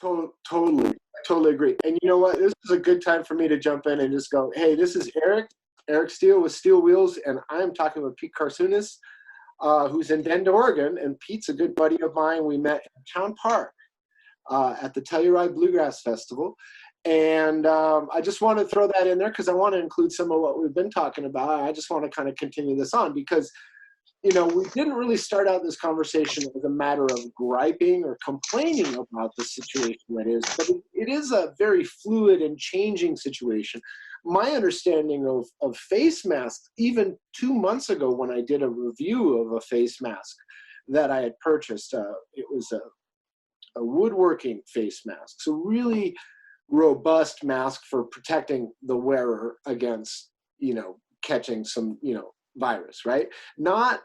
Totally, totally agree. And you know what? This is a good time for me to jump in and just go, hey, this is Eric Steele with Steel Wheels, and I'm talking with Pete Kartsounes, who's in Bend, Oregon, and Pete's a good buddy of mine. We met in Town Park at the Telluride Bluegrass Festival. And I just want to throw that in there because I want to include some of what we've been talking about. I just want to kind of continue this on because, you know, we didn't really start out this conversation as a matter of griping or complaining about the situation that is, but it is a very fluid and changing situation. My understanding of face masks, even 2 months ago when I did a review of a face mask that I had purchased, it was a woodworking face mask. So really robust mask for protecting the wearer against, you know, catching some, you know, virus, right? Not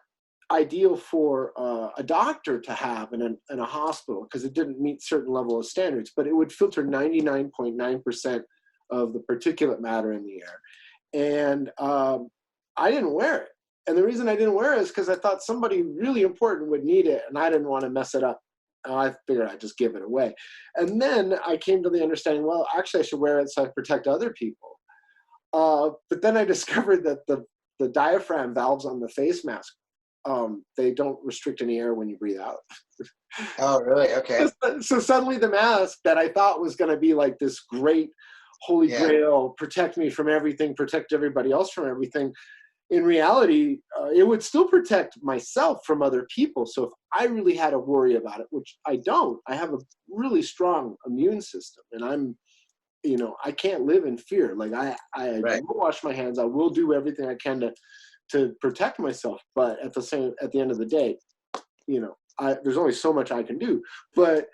ideal for a doctor to have in a hospital because it didn't meet certain level of standards, but it would filter 99.9% of the particulate matter in the air. And I didn't wear it. And the reason I didn't wear it is because I thought somebody really important would need it and I didn't want to mess it up. I figured I'd just give it away. And then I came to the understanding, well, actually I should wear it so I protect other people. But then I discovered that the diaphragm valves on the face mask, they don't restrict any air when you breathe out. Oh, really? Okay. So suddenly the mask that I thought was going to be like this great holy grail, protect me from everything, protect everybody else from everything, in reality, it would still protect myself from other people. So if I really had to worry about it, which I don't, I have a really strong immune system and I'm, you know, I can't live in fear. Like I Right. will wash my hands. I will do everything I can to protect myself. But at the end of the day, you know, there's only so much I can do. But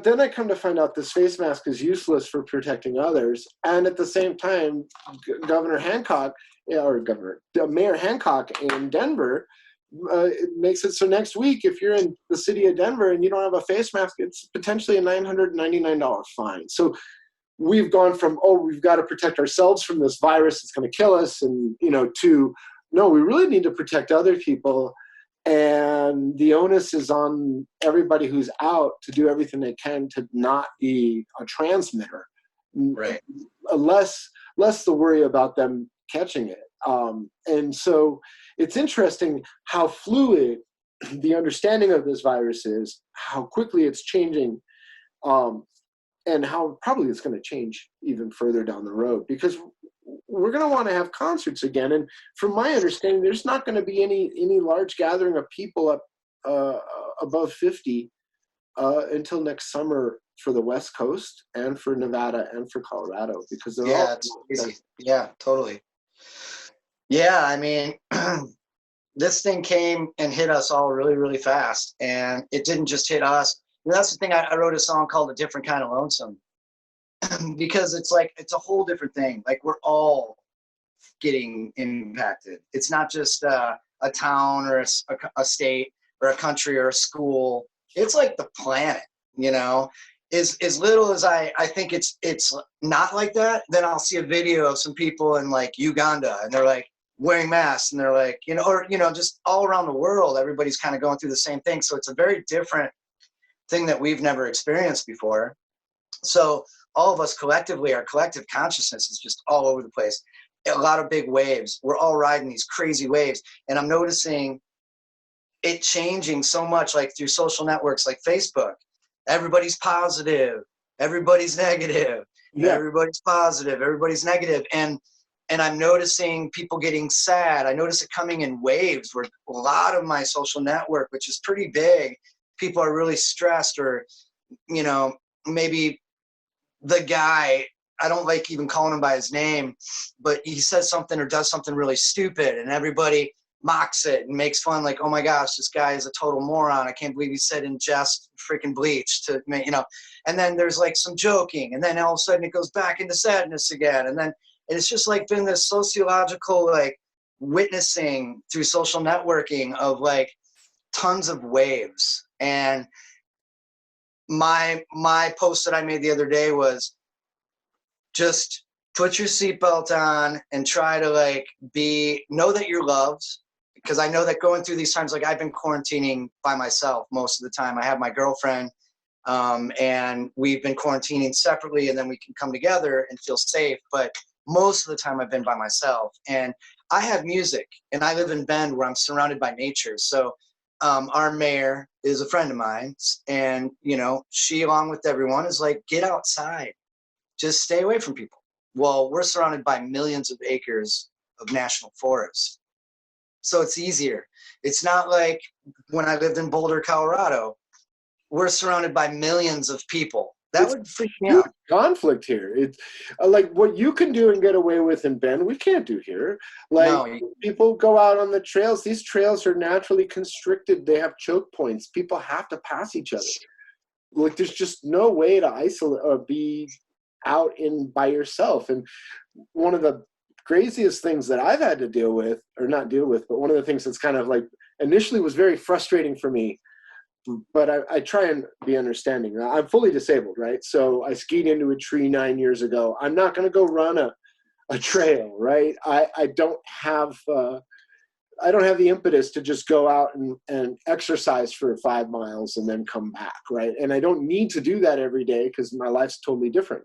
then I come to find out this face mask is useless for protecting others. And at the same time, Mayor Hancock in Denver it makes it so next week, if you're in the city of Denver and you don't have a face mask, it's potentially a $999 fine. So we've gone from, oh, we've got to protect ourselves from this virus, it's going to kill us, and, you know, to, no, we really need to protect other people. And the onus is on everybody who's out to do everything they can to not be a transmitter. Right. Less the worry about them catching it. And so it's interesting how fluid the understanding of this virus is, how quickly it's changing, and how probably it's going to change even further down the road, because we're going to want to have concerts again. And from my understanding, there's not going to be any large gathering of people up above 50 until next summer for the West Coast and for Nevada and for Colorado, because they're all it's easy. Yeah, totally. Yeah, I mean, this thing came and hit us all really, really fast, and it didn't just hit us. And that's the thing. I wrote a song called "A Different Kind of Lonesome" because it's like it's a whole different thing. Like we're all getting impacted. It's not just a town or a state or a country or a school. It's like the planet, you know. As little as I think it's not like that, then I'll see a video of some people in like Uganda and they're like wearing masks and they're like, you know, or, you know, just all around the world, everybody's kind of going through the same thing. So it's a very different thing that we've never experienced before. So all of us collectively, our collective consciousness is just all over the place. A lot of big waves. We're all riding these crazy waves. And I'm noticing it changing so much, like through social networks like Facebook. Everybody's positive, everybody's negative, everybody's positive, everybody's negative. And I'm noticing people getting sad. I notice it coming in waves where a lot of my social network, which is pretty big, people are really stressed, or, you know, maybe the guy, I don't like even calling him by his name, but he says something or does something really stupid and everybody mocks it and makes fun, like, oh my gosh, this guy is a total moron. I can't believe he said ingest freaking bleach to me, you know. And then there's like some joking, and then all of a sudden it goes back into sadness again. And then it's just like been this sociological like witnessing through social networking of like tons of waves. And my post that I made the other day was just put your seatbelt on and try to like know that you're loved. Because I know that going through these times, like I've been quarantining by myself most of the time. I have my girlfriend. And we've been quarantining separately, and then we can come together and feel safe. But most of the time I've been by myself, and I have music, and I live in Bend where I'm surrounded by nature. So our mayor is a friend of mine, and, you know, she, along with everyone, is like, get outside, just stay away from people. Well, we're surrounded by millions of acres of national forest. So it's easier. It's not like when I lived in Boulder, Colorado. We're surrounded by millions of people. That would freak me out. Conflict here. It's like what you can do and get away with in Bend, we can't do here. Like, No. people go out on the trails. These trails are naturally constricted. They have choke points. People have to pass each other. Like, there's just no way to isolate or be out in by yourself. And one of the craziest things that I've had to deal with, or not deal with, but one of the things that's kind of like initially was very frustrating for me, but I try and be understanding. I'm fully disabled, right? So I skied into a tree 9 years ago. I'm not going to go run a trail, right? I don't have the impetus to just go out and exercise for 5 miles and then come back, right? And I don't need to do that every day because my life's totally different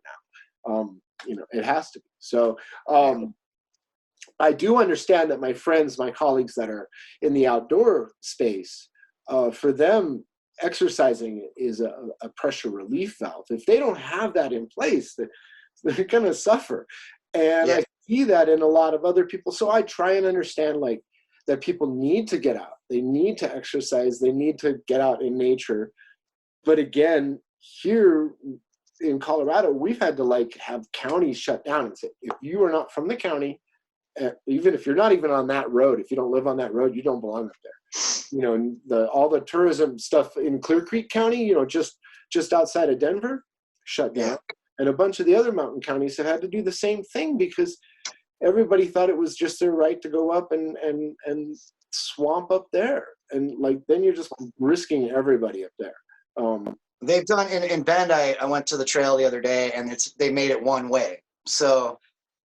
now. You know, it has to be. So I do understand that my friends, my colleagues that are in the outdoor space, for them, exercising is a pressure relief valve. If they don't have that in place, they're going to suffer. And I see that in a lot of other people. So I try and understand, like, that people need to get out. They need to exercise. They need to get out in nature. But again, here in Colorado, we've had to, like, have counties shut down and say, if you are not from the county, even if you're not even on that road, if you don't live on that road, you don't belong up there. You know, all the tourism stuff in Clear Creek County, you know, just outside of Denver, shut down. And a bunch of the other mountain counties have had to do the same thing because everybody thought it was just their right to go up and swamp up there. And, like, then you're just risking everybody up there. They've done in Bend. I went to the trail the other day, and they made it one way. So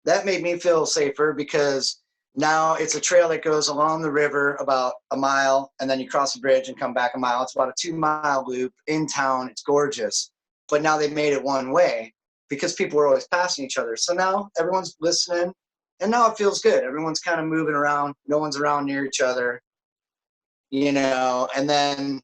that made me feel safer because now it's a trail that goes along the river about a mile, and then you cross a bridge and come back a mile. It's about a 2-mile loop in town. It's gorgeous. But now they made it one way because people were always passing each other. So now everyone's listening, and now it feels good. Everyone's kind of moving around. No one's around near each other, you know. And then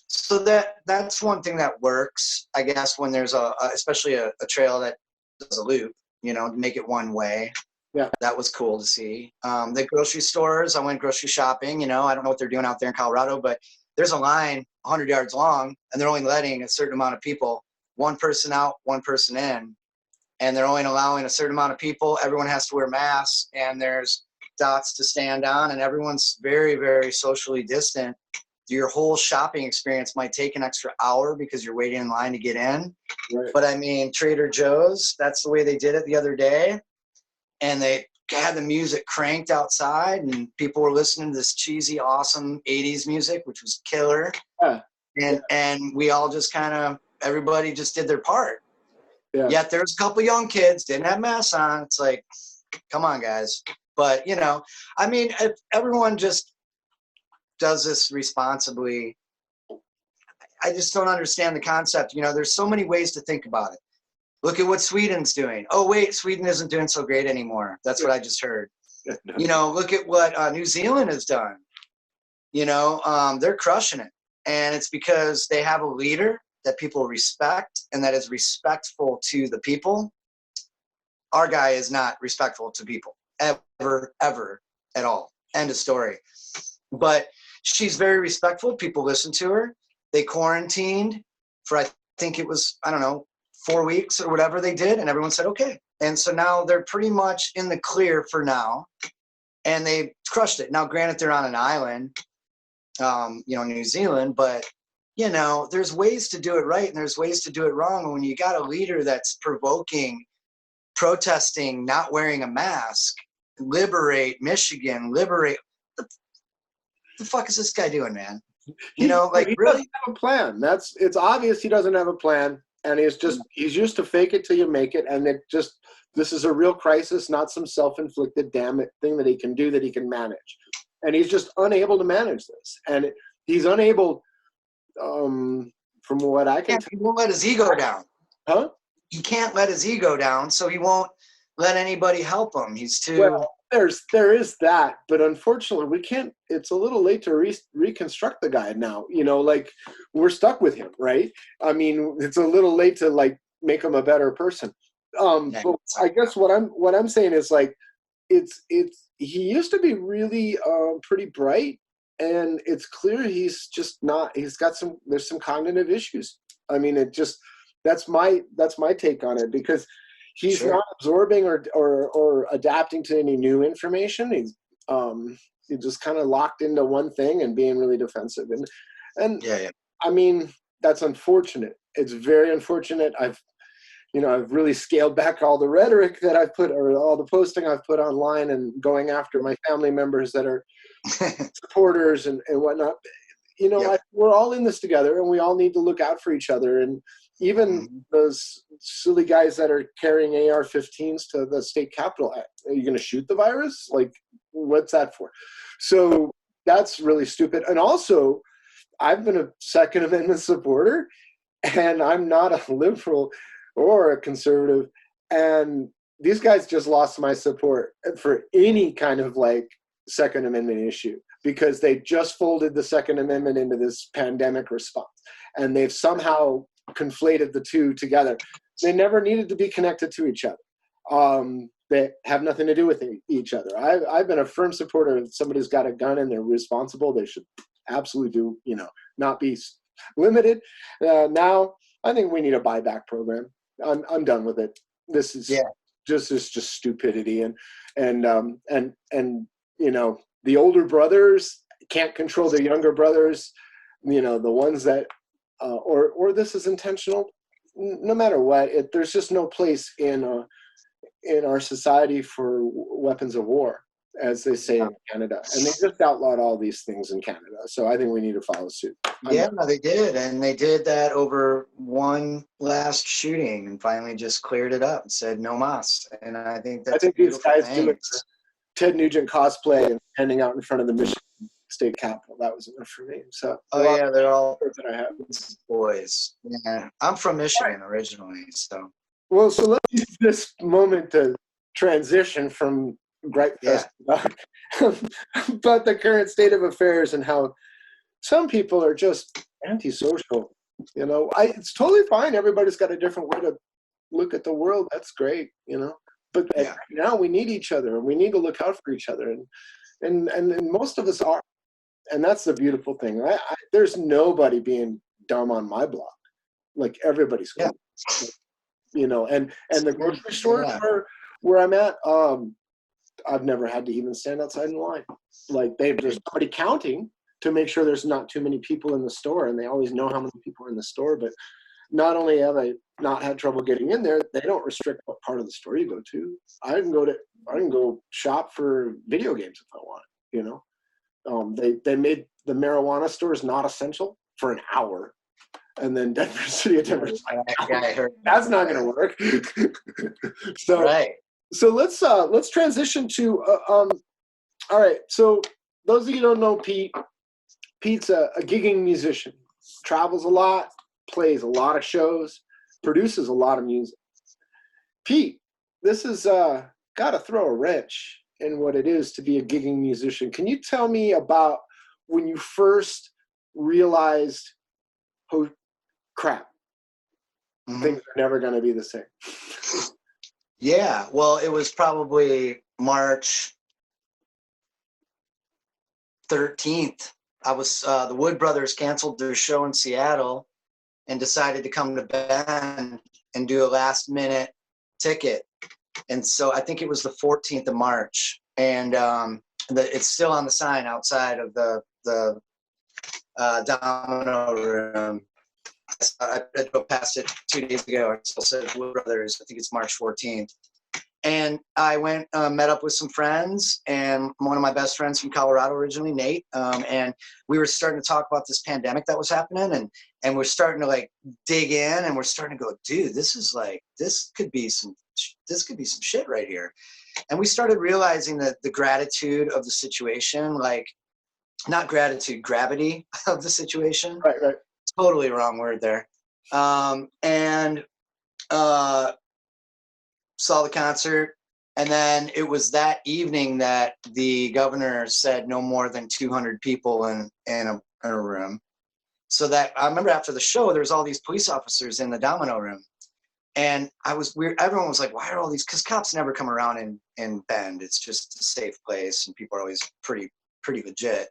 so that's one thing that works, I guess, when there's especially a trail that does a loop, you know, make it one way. Yeah, that was cool to see. The grocery stores, I went grocery shopping. You know, I don't know what they're doing out there in Colorado, but there's a line 100 yards long, and they're only letting a certain amount of people, one person out, one person in, and they're only allowing a certain amount of people. Everyone has to wear masks, and there's dots to stand on, and everyone's very, very socially distant. Your whole shopping experience might take an extra hour because you're waiting in line to get in. Right. But I mean, Trader Joe's, that's the way they did it the other day. And they had the music cranked outside, and people were listening to this cheesy, awesome 80s music, which was killer. Yeah. And we all just everybody just did their part. Yeah. Yet there's a couple young kids, didn't have masks on. It's like, come on, guys. But, you know, I mean, if everyone just does this responsibly, I just don't understand the concept. You know, there's so many ways to think about it. Look at what Sweden's doing. Oh, wait, Sweden isn't doing so great anymore. That's what I just heard. You know, look at what New Zealand has done. You know, they're crushing it. And it's because they have a leader that people respect and that is respectful to the people. Our guy is not respectful to people, ever, at all. End of story. But she's very respectful. People listen to her. They quarantined for, I think it was, I don't know, 4 weeks or whatever they did, and everyone said okay. And so now they're pretty much in the clear for now, and they crushed it. Now, granted, they're on an island, you know, New Zealand, but, you know, there's ways to do it right and there's ways to do it wrong. And when you got a leader that's provoking, protesting, not wearing a mask, liberate Michigan, liberate, the fuck is this guy doing, man? You know, like, he really? Doesn't have a plan. It's obvious he doesn't have a plan. And he's used to fake it till you make it. And this is a real crisis, not some self-inflicted damn it thing that he can do, that he can manage. And he's just unable to manage this. And he's unable from what I can tell. He won't let his ego down. Huh? He can't let his ego down, so he won't let anybody help him. He's too. Well, there is that, but unfortunately, we can't. It's a little late to reconstruct the guy now. You know, like we're stuck with him, right? I mean, it's a little late to like make him a better person. But I guess what I'm saying is like, he used to be really pretty bright, and it's clear he's just not. There's some cognitive issues. I mean, that's my take on it, because he's Sure. not absorbing or adapting to any new information. He's just kind of locked into one thing and being really defensive. And Yeah. I mean, that's unfortunate. It's very unfortunate. I've really scaled back all the rhetoric that I've put, or all the posting I've put online, and going after my family members that are supporters and whatnot. You know, Yep. we're all in this together, and we all need to look out for each other. And even those silly guys that are carrying AR-15s to the state capitol, are you going to shoot the virus? Like, what's that for? So that's really stupid. And also, I've been a Second Amendment supporter, and I'm not a liberal or a conservative. And these guys just lost my support for any kind of like Second Amendment issue, because they just folded the Second Amendment into this pandemic response, and they've somehow conflated the two together. They never needed to be connected to each other. They have nothing to do with each other. I've been a firm supporter of somebody's got a gun and they're responsible. They should absolutely do, not be limited. Now, I think we need a buyback program. I'm done with it. This is just stupidity, and the older brothers can't control their younger brothers. The ones that or this is intentional. No matter what, there's just no place in our society for weapons of war, as they say in Canada, and they just outlawed all these things in Canada. So I think we need to follow suit. They did, and they did that over one last shooting, and finally just cleared it up and said no mas. And I think these guys doing Ted Nugent cosplay and standing out in front of the Michigan State Capitol, that was enough for me. So they're all that I have boys. Yeah, I'm from Michigan originally, so. Well, so let's use this moment to transition from Gripe Fest about the current state of affairs and how some people are just antisocial. It's totally fine. Everybody's got a different way to look at the world. That's great, But right now we need each other, and we need to look out for each other, and most of us are, and that's the beautiful thing. There's nobody being dumb on my block. Like, everybody's cool. And the grocery store where I'm at, I've never had to even stand outside in line. Like, there's somebody counting to make sure there's not too many people in the store, and they always know how many people are in the store. But not only have I not had trouble getting in there, they don't restrict what part of the store you go to. I can go shop for video games if I want. They made the marijuana stores not essential for an hour. And then Denver City of Denver's like, that's not going to work. So let's transition to all right. So those of you who don't know Pete's a gigging musician, travels a lot, plays a lot of shows, produces a lot of music. Pete, this is got to throw a wrench in what it is to be a gigging musician. Can you tell me about when you first realized, oh crap, things are never going to be the same? Yeah, well, it was probably March 13th. I was the Wood Brothers canceled their show in Seattle and decided to come to Bend and do a last minute ticket. And so I think it was the 14th of March, and it's still on the sign outside of the Domino Room. I drove past it 2 days ago. It still says Wood Brothers. I think it's March 14th. And I went, met up with some friends, and one of my best friends from Colorado originally, Nate, and we were starting to talk about this pandemic that was happening, and we're starting to like dig in, and we're starting to go, dude, this could be some shit right here. And we started realizing that the gratitude of the situation, like not gratitude, gravity of the situation. Right. totally wrong word there. And saw the concert. And then it was that evening that the governor said no more than 200 people in a room. So that I remember after the show, there was all these police officers in the Domino room. And I was weird. Everyone was like, why are all these? Because cops never come around in Bend. It's just a safe place and people are always pretty legit.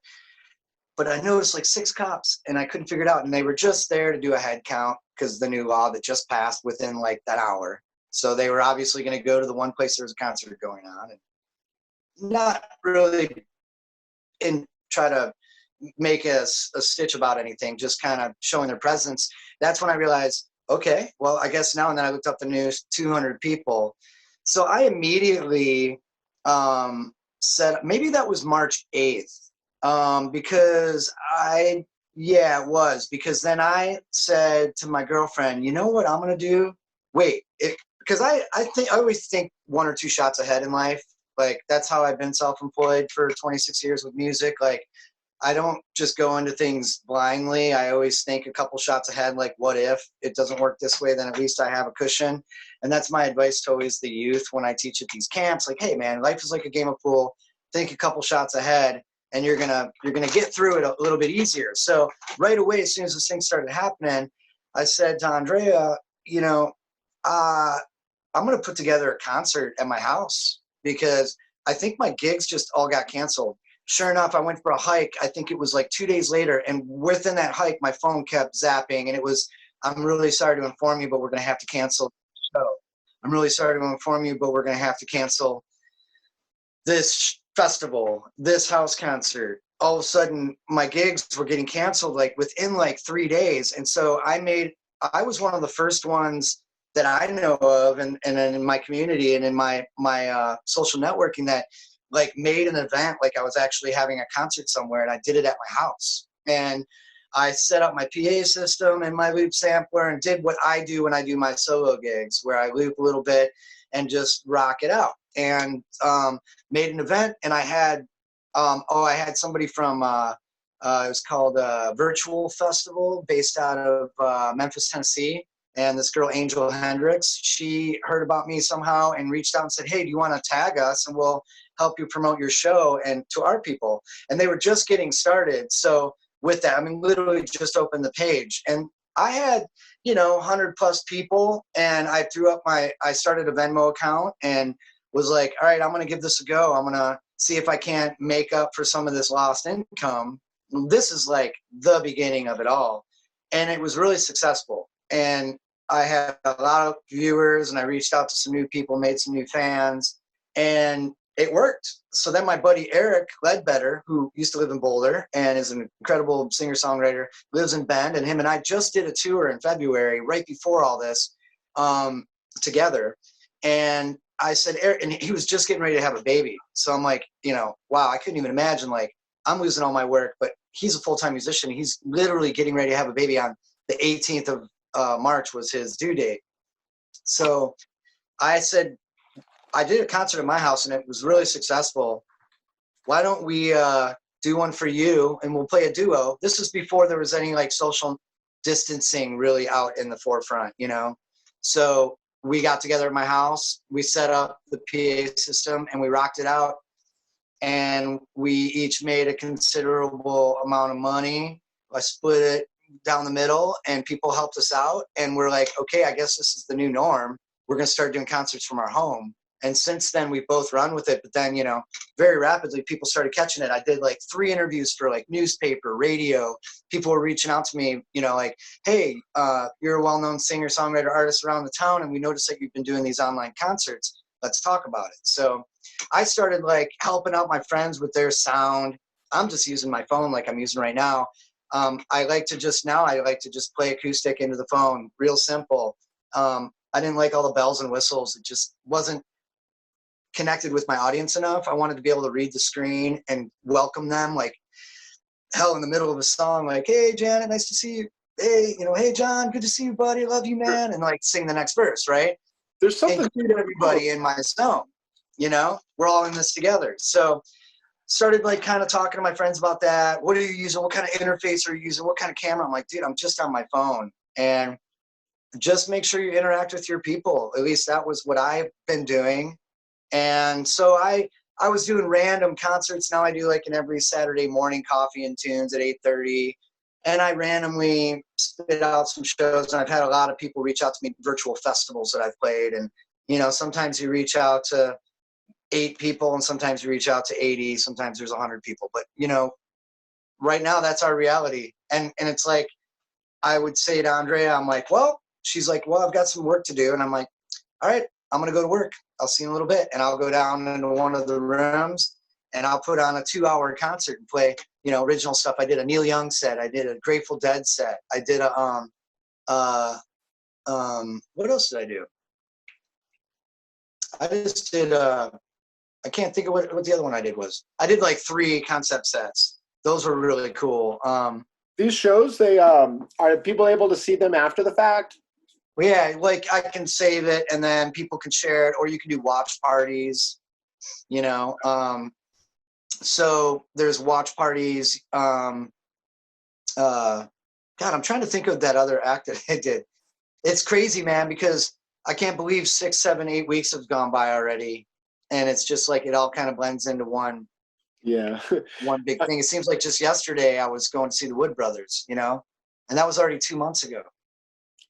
But I noticed like 6 cops and I couldn't figure it out. And they were just there to do a head count because the new law that just passed within like that hour. So they were obviously going to go to the one place there was a concert going on and not really try to make a stitch about anything, just kind of showing their presence. That's when I realized, okay, well, I guess now. And then I looked up the news, 200 people. So I immediately said, maybe that was March 8th. Because it was. Because then I said to my girlfriend, you know what I'm going to do? Wait, because I always think 1 or 2 shots ahead in life. Like, that's how I've been self-employed for 26 years with music. Like, I don't just go into things blindly. I always think a couple shots ahead, like, what if it doesn't work this way? Then at least I have a cushion. And that's my advice to always the youth when I teach at these camps. Like, hey, man, life is like a game of pool. Think a couple shots ahead, and you're gonna get through it a little bit easier. So right away, as soon as this thing started happening, I said to Andrea, you know, I'm going to put together a concert at my house because I think my gigs just all got canceled. Sure enough, I went for a hike. I think it was like 2 days later. And within that hike, my phone kept zapping. And it was, I'm really sorry to inform you, but we're going to have to cancel the show. I'm really sorry to inform you, but we're going to have to cancel this festival, this house concert. All of a sudden, my gigs were getting canceled like within like 3 days. And so I was one of the first ones that I know of and in my community and in my social networking that like made an event like I was actually having a concert somewhere, and I did it at my house. And I set up my PA system and my loop sampler and did what I do when I do my solo gigs, where I loop a little bit and just rock it out. And made an event, and I had somebody from it was called Virtual Festival based out of Memphis, Tennessee. And this girl, Angel Hendricks, she heard about me somehow and reached out and said, hey, do you want to tag us and we'll help you promote your show and to our people? And they were just getting started. So with that, I mean, literally just opened the page. And I had, 100 plus people, and I started a Venmo account and was like, all right, I'm going to give this a go. I'm going to see if I can't make up for some of this lost income. This is like the beginning of it all. And it was really successful. And I had a lot of viewers, and I reached out to some new people, made some new fans, and it worked. So then my buddy Eric Ledbetter, who used to live in Boulder and is an incredible singer-songwriter, lives in Bend, and him and I just did a tour in February, right before all this, together. And I said, Eric, and he was just getting ready to have a baby. So I'm like, wow, I couldn't even imagine, like, I'm losing all my work, but he's a full-time musician. He's literally getting ready to have a baby on the 18th of March was his due date. So I said, I did a concert at my house and it was really successful. Why don't we do one for you and we'll play a duo? This is before there was any like social distancing really out in the forefront, So we got together at my house, we set up the PA system and we rocked it out. And we each made a considerable amount of money. I split it down the middle and people helped us out, and we're like, okay, I guess this is the new norm. We're going to start doing concerts from our home. And since then we've both run with it, but then very rapidly people started catching it. I did like 3 interviews for like newspaper, radio. People were reaching out to me, like, hey, you're a well-known singer, songwriter, artist around the town, and we noticed that you've been doing these online concerts. Let's talk about it. So I started like helping out my friends with their sound. I'm just using my phone like I'm using right now. I like to just play acoustic into the phone, real simple. I didn't like all the bells and whistles. It just wasn't connected with my audience enough. I wanted to be able to read the screen and welcome them like hell in the middle of a song, like, hey, Janet, nice to see you. Hey, hey, John, good to see you, buddy. Love you, man. And like sing the next verse, right? There's something include everybody in my zone. We're all in this together. So started like kind of talking to my friends about that. What are you using? What kind of interface are you using? What kind of camera? I'm like, dude, I'm just on my phone. And just make sure you interact with your people. At least that was what I've been doing. And so I was doing random concerts. Now I do like an every Saturday morning coffee and tunes at 8:30. And I randomly spit out some shows. And I've had a lot of people reach out to me, virtual festivals that I've played. And, you know, sometimes you reach out to 8 people and sometimes you reach out to 80. Sometimes there's 100 people. But, you know, right now that's our reality. And it's like, I would say to Andrea, I'm like, well, she's like, well, I've got some work to do. And I'm like, all right, I'm going to go to work. I'll see you in a little bit. And I'll go down into one of the rooms and I'll put on a 2-hour concert and play, you know, original stuff. I did a Neil Young set. I did a Grateful Dead set. I did a, what else did I do? I just did, I can't think of what the other one I did was. I did like 3 concept sets. Those were really cool. These shows, they are people able to see them after the fact? Yeah, like I can save it and then people can share it, or you can do watch parties, you know. So there's watch parties. God, I'm trying to think of that other act that I did. It's crazy, man, because I can't believe 6, 7, 8 weeks have gone by already. And it's just like it all kind of blends into one. Yeah. One big thing. It seems like just yesterday I was going to see the Wood Brothers, you know, and that was already 2 months ago.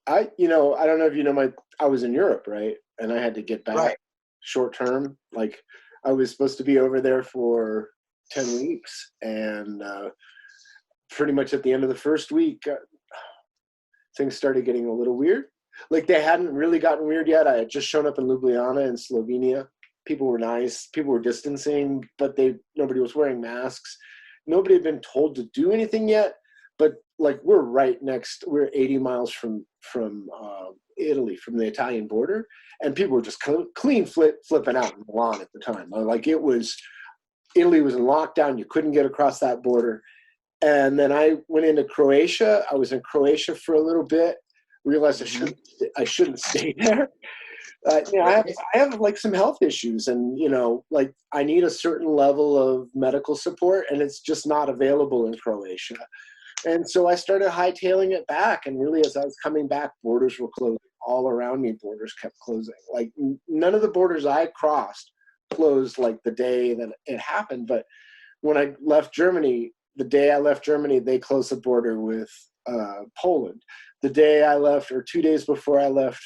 I don't know if you know, I was in Europe, right? And I had to get back short term. Like I was supposed to be over there for 10 weeks. And pretty much at the end of the first week, things started getting a little weird. Like they hadn't really gotten weird yet. I had just shown up in Ljubljana in Slovenia. People were nice. People were distancing, but nobody was wearing masks. Nobody had been told to do anything yet. But like we're 80 miles from Italy, from the Italian border, and people were just clean flipping out in Milan at the time. Like Italy was in lockdown. You couldn't get across that border. And then I went into Croatia. I was in Croatia for a little bit. Realized I shouldn't stay there. I have like some health issues, and like I need a certain level of medical support, and it's just not available in Croatia. And so I started hightailing it back, and really, as I was coming back, borders were closing all around me. Borders kept closing. Like none of the borders I crossed closed like the day that it happened. But when I left Germany, the day I left Germany, they closed the border with Poland. The day I left, or 2 days before I left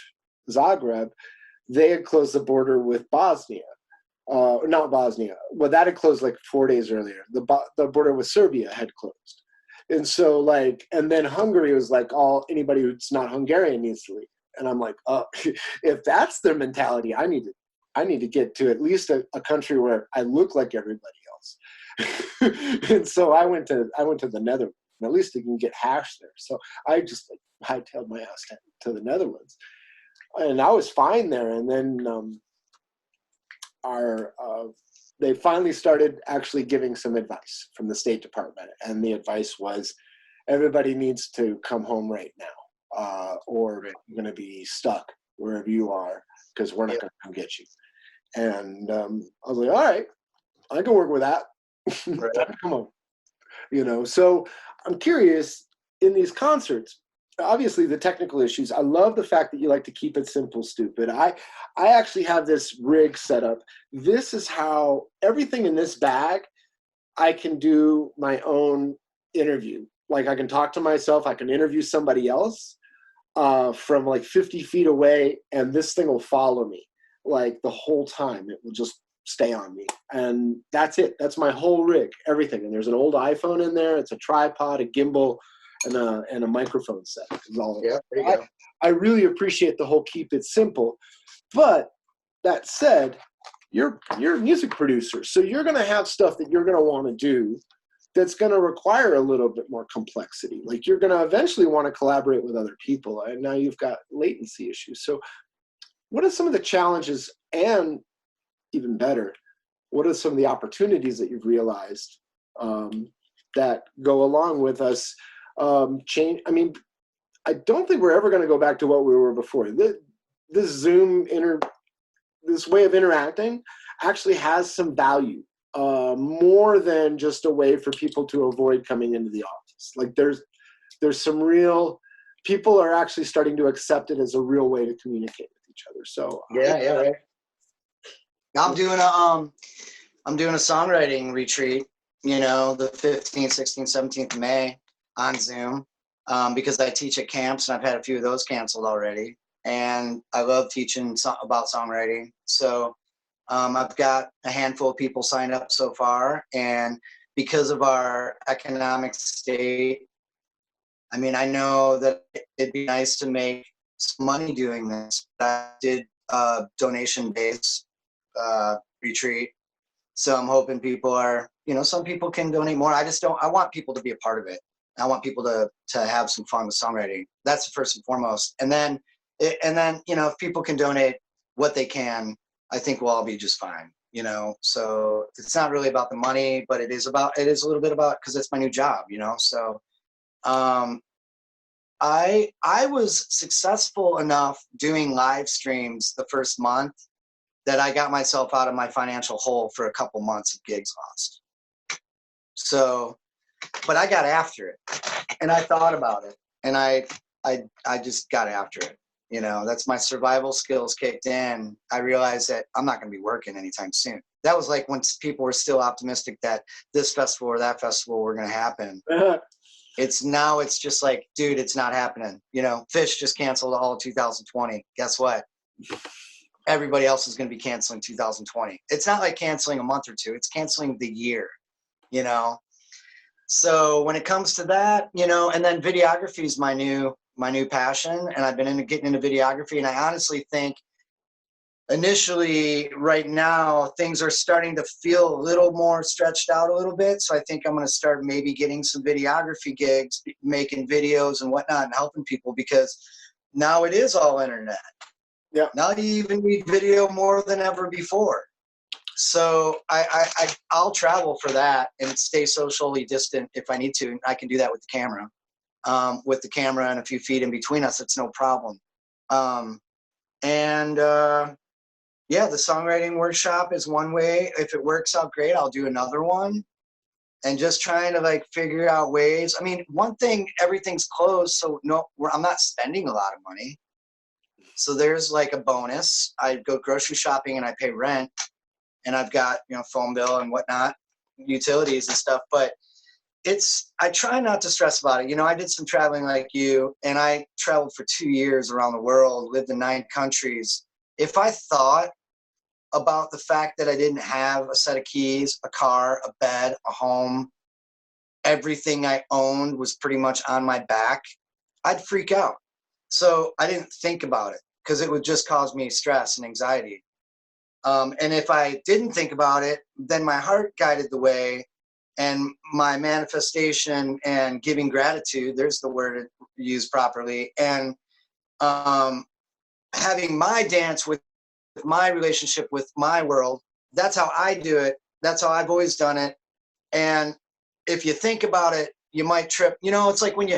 Zagreb, they had closed the border with Bosnia. Not Bosnia. Well, that had closed like 4 days earlier. The border with Serbia had closed. And so and then Hungary was like, anybody who's not Hungarian needs to leave. And I'm like, if that's their mentality, I need to get to at least a country where I look like everybody else. And so I went to the Netherlands. At least you can get hash there. So I just hightailed my ass to the Netherlands, and I was fine there. And then they finally started actually giving some advice from the State Department, and the advice was everybody needs to come home right now, or you're going to be stuck wherever you are because we're not going to come get you. And I was like, all right, I can work with that. Come on. So I'm curious, in these concerts, obviously the technical issues, I love the fact that you like to keep it simple, stupid. I actually have this rig set up. This is how everything in this bag, I can do my own interview. Like I can talk to myself, I can interview somebody else from like 50 feet away, and this thing will follow me like the whole time. It will just stay on me, and that's it. That's my whole rig, everything. And there's an old iPhone in there. It's a tripod, a gimbal, and a microphone set. I really appreciate the whole keep it simple. But that said, you're a music producer, so you're going to have stuff that you're going to want to do that's going to require a little bit more complexity. Like you're going to eventually want to collaborate with other people, and now you've got latency issues. So what are some of the challenges, and even better, what are some of the opportunities that you've realized that go along with us change? I mean, I don't think we're ever going to go back to what we were before. This Zoom this way of interacting actually has some value more than just a way for people to avoid coming into the office. Like there's some real people are actually starting to accept it as a real way to communicate with each other. So yeah, right. I'm doing a songwriting retreat, you know, the 15th, 16th, 17th of May on Zoom, because I teach at camps and I've had a few of those canceled already. And I love teaching about songwriting. So I've got a handful of people signed up so far. And because of our economic state, I mean, I know that it'd be nice to make some money doing this. I did a donation-based retreat. So I'm hoping people are, you know, some people can donate more. I want people to be a part of it. I want people to have some fun with songwriting. That's the first and foremost. And then, you know, if people can donate what they can, I think we'll all be just fine, you know? So it's not really about the money, but it is a little bit about, cause it's my new job, you know? So, I was successful enough doing live streams the first month that I got myself out of my financial hole for a couple months of gigs lost. So, but I got after it and I thought about it and I just got after it. You know, that's my survival skills kicked in. I realized that I'm not going to be working anytime soon. That was like when people were still optimistic that this festival or that festival were going to happen. It's just like, dude, it's not happening. You know, Fish just canceled all of 2020. Guess what? Everybody else is going to be canceling 2020. It's not like canceling a month or two. It's canceling the year, you know? So when it comes to that, you know, and then videography is my new passion. And I've been getting into videography. And I honestly think initially right now, things are starting to feel a little more stretched out a little bit. So I think I'm going to start maybe getting some videography gigs, making videos and whatnot and helping people because now it is all internet. Yeah. Now you even need video more than ever before. So I'll travel for that and stay socially distant if I need to. I can do that with the camera. With the camera and a few feet in between us, it's no problem. Yeah, the songwriting workshop is one way. If it works out great, I'll do another one. And just trying to like figure out ways. I mean, one thing, everything's closed, so I'm not spending a lot of money. So there's like a bonus. I go grocery shopping and I pay rent, and I've got, you know, phone bill and whatnot, utilities and stuff. But I try not to stress about it. You know, I did some traveling like you, and I traveled for 2 years around the world, lived in 9 countries. If I thought about the fact that I didn't have a set of keys, a car, a bed, a home, everything I owned was pretty much on my back, I'd freak out. So I didn't think about it because it would just cause me stress and anxiety. And if I didn't think about it, then my heart guided the way, and my manifestation and giving gratitude, there's the word used properly, and having my dance with my relationship with my world, that's how I do it. That's how I've always done it. And if you think about it, you might trip. You know, it's like when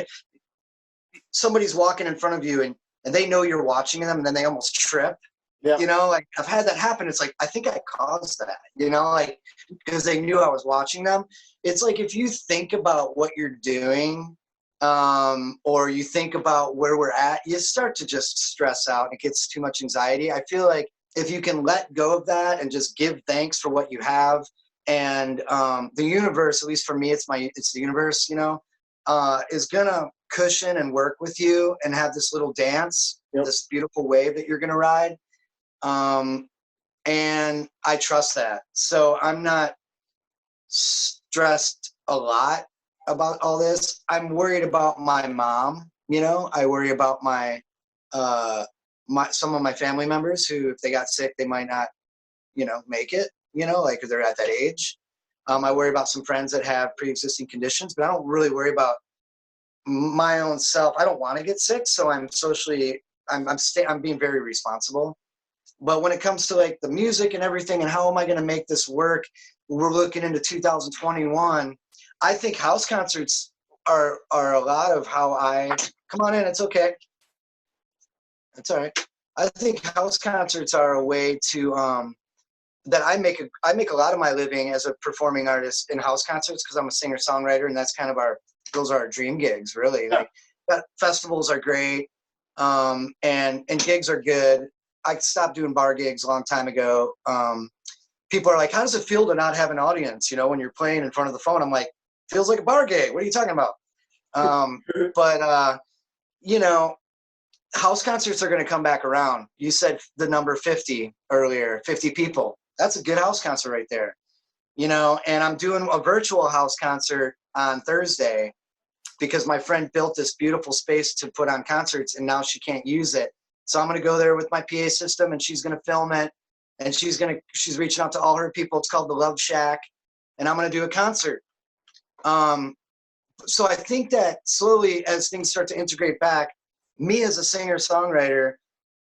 somebody's walking in front of you and they know you're watching them and then they almost trip. Yeah. You know, like I've had that happen. It's like, I think I caused that, you know, like because they knew I was watching them. It's like if you think about what you're doing, or you think about where we're at, you start to just stress out. It gets too much anxiety. I feel like if you can let go of that and just give thanks for what you have, and the universe, at least for me, it's the universe, you know, is gonna cushion and work with you and have this little dance, yep, this beautiful wave that you're gonna ride. And I trust that. So I'm not stressed a lot about all this. I'm worried about my mom, you know, I worry about some of my family members who, if they got sick, they might not, you know, make it, you know, like they're at that age. I worry about some friends that have pre-existing conditions, but I don't really worry about my own self. I don't want to get sick. So I'm being very responsible. But when it comes to like the music and everything and how am I going to make this work, we're looking into 2021. I think house concerts are a lot of how come on in. It's okay. It's all right. I think house concerts are a way to that I make a lot of my living as a performing artist in house concerts because I'm a singer songwriter, and that's kind of those are our dream gigs, really. Yeah. Like festivals are great, and gigs are good. I stopped doing bar gigs a long time ago. People are like, "How does it feel to not have an audience?" You know, when you're playing in front of the phone. I'm like, "Feels like a bar gig. What are you talking about?" But you know, house concerts are going to come back around. You said the number 50 earlier, 50 people. That's a good house concert right there. You know, and I'm doing a virtual house concert on Thursday because my friend built this beautiful space to put on concerts, and now she can't use it. So I'm going to go there with my PA system, and she's going to film it, and she's reaching out to all her people. It's called the Love Shack, and I'm going to do a concert. So I think that slowly, as things start to integrate back, me as a singer-songwriter,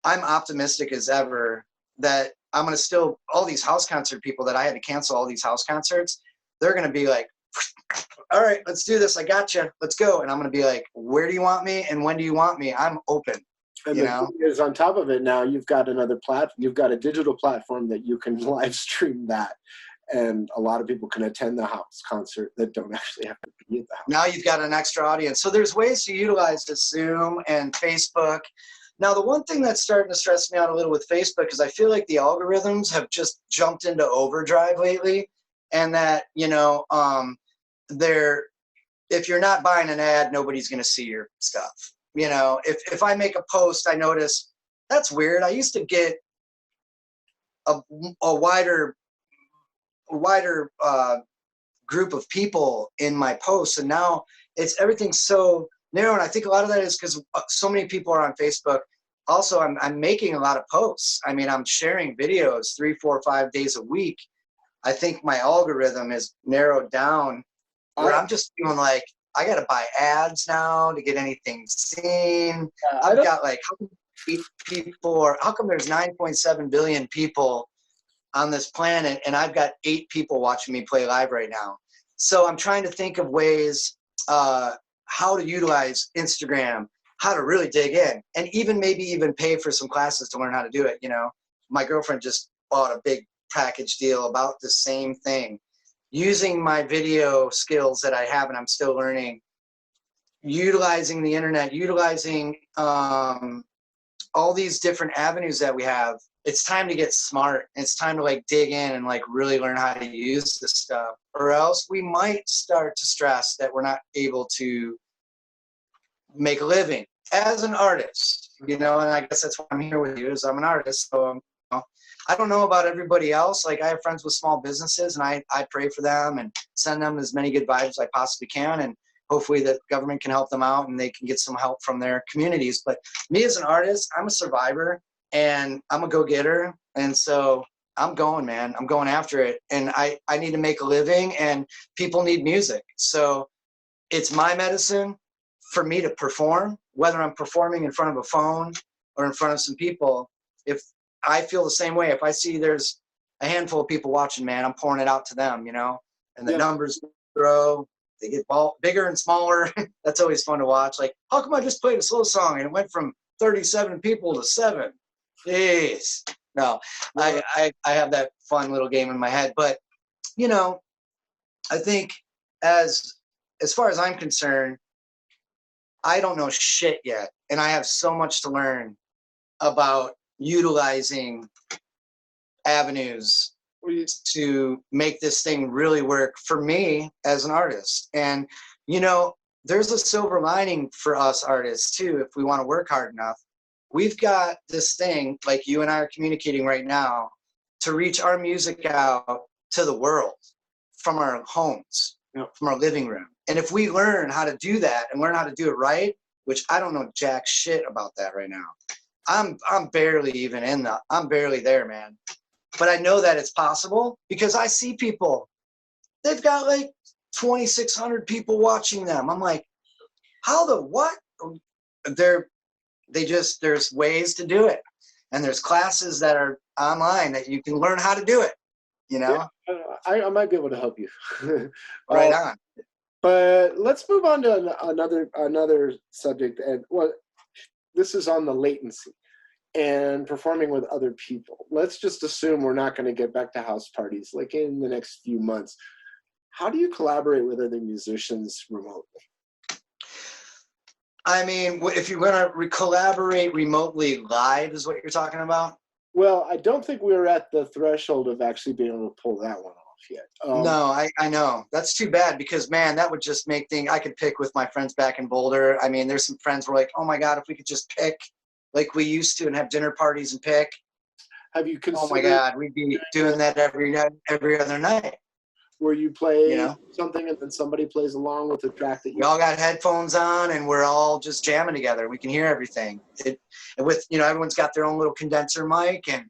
I'm optimistic as ever that I'm going to still, all these house concert people that I had to cancel all these house concerts, they're going to be like, all right, let's do this. I got you. Let's go. And I'm going to be like, where do you want me? And when do you want me? I'm open. And the thing is, on top of it now, you've got another platform. You've got a digital platform that you can live stream that. And a lot of people can attend the house concert that don't actually have to be at the house. Now you've got an extra audience. So there's ways to utilize the Zoom and Facebook. Now, the one thing that's starting to stress me out a little with Facebook is I feel like the algorithms have just jumped into overdrive lately. And that, you know, if you're not buying an ad, nobody's going to see your stuff. You know, if I make a post, I notice that's weird. I used to get a wider group of people in my posts, and now everything's so narrow. And I think a lot of that is because so many people are on Facebook. Also, I'm making a lot of posts. I mean, I'm sharing videos 3, 4, 5 days a week. I think my algorithm is narrowed down where I'm just feeling like I got to buy ads now to get anything seen. I've got like, how come there's 9.7 billion people on this planet, and I've got 8 people watching me play live right now. So I'm trying to think of ways how to utilize Instagram, how to really dig in, and maybe even pay for some classes to learn how to do it. You know, my girlfriend just bought a big package deal about the same thing, using my video skills that I have and I'm still learning, utilizing the internet, utilizing all these different avenues that we have. It's time to get smart. It's time to like dig in and like really learn how to use this stuff, or else we might start to stress that we're not able to make a living as an artist, you know. And I guess that's why I'm here with you, is I'm an artist. So I don't know about everybody else. Like, I have friends with small businesses, and I pray for them and send them as many good vibes as I possibly can. And hopefully the government can help them out and they can get some help from their communities. But me as an artist, I'm a survivor and I'm a go-getter. And so I'm going, man. I'm going after it. And I need to make a living, and people need music. So it's my medicine for me to perform, whether I'm performing in front of a phone or in front of some people. If I feel the same way, if I see there's a handful of people watching, man, I'm pouring it out to them, you know, and the numbers grow. They get bigger and smaller. That's always fun to watch. Like, how come I just played a slow song and it went from 37 people to 7? Jeez. No, I have that fun little game in my head. But, you know, I think as far as I'm concerned, I don't know shit yet. And I have so much to learn about utilizing avenues to make this thing really work for me as an artist. And, you know, there's a silver lining for us artists too, if we want to work hard enough. We've got this thing, like you and I are communicating right now, to reach our music out to the world from our homes, from our living room. And if we learn how to do that and learn how to do it right, which I don't know jack shit about that right now. I'm barely I'm barely there, man. But I know that it's possible because I see people, they've got like 2,600 people watching them. I'm like, how the what? There's ways to do it. And there's classes that are online that you can learn how to do it, you know? Yeah, I might be able to help you. Right on. But let's move on to another subject. And this is on the latency. and performing with other people. Let's just assume we're not going to get back to house parties like in the next few months. How do you collaborate with other musicians remotely? I mean, if you're going to collaborate remotely live is what you're talking about? Well, I don't think we're at the threshold of actually being able to pull that one off yet. No, I know. That's too bad because, man, that would just make things, I could pick with my friends back in Boulder. I mean, there's some friends who are like, oh my God, if we could just pick like we used to and have dinner parties and pick. Have you considered? Oh my God, we'd be doing that every night, every other night. Where you play something and then somebody plays along with the track that you. We all got headphones on and we're all just jamming together. We can hear everything. And with everyone's got their own little condenser mic and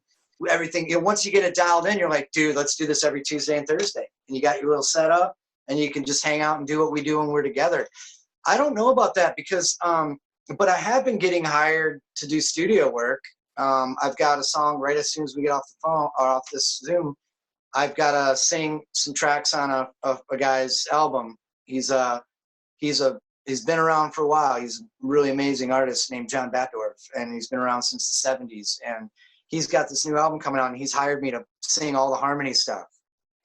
everything. Once you get it dialed in, you're like, dude, let's do this every Tuesday and Thursday. And you got your little setup and you can just hang out and do what we do when we're together. I don't know about that because, but I have been getting hired to do studio work. I've got a song right as soon as we get off the phone or off this Zoom. I've got to sing some tracks on a guy's album. He's been around for a while. He's a really amazing artist named John Batdorf, and he's been around since the 70s. And he's got this new album coming out, and he's hired me to sing all the harmony stuff.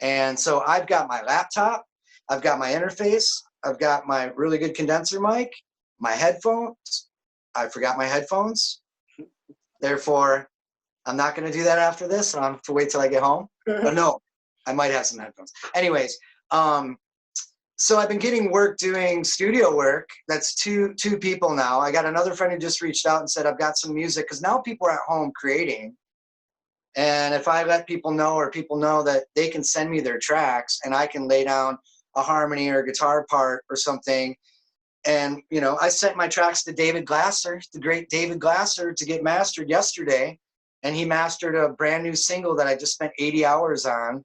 And so I've got my laptop, I've got my interface, I've got my really good condenser mic, my headphones. I forgot my headphones. Therefore, I'm not going to do that after this. I'll have to wait till I get home. But no, I might have some headphones. Anyways, so I've been getting work doing studio work. That's two people now. I got another friend who just reached out and said, I've got some music. Because now people are at home creating. And if I let people know or people know that they can send me their tracks and I can lay down a harmony or a guitar part or something. And, I sent my tracks to David Glasser, the great David Glasser, to get mastered yesterday. And he mastered a brand new single that I just spent 80 hours on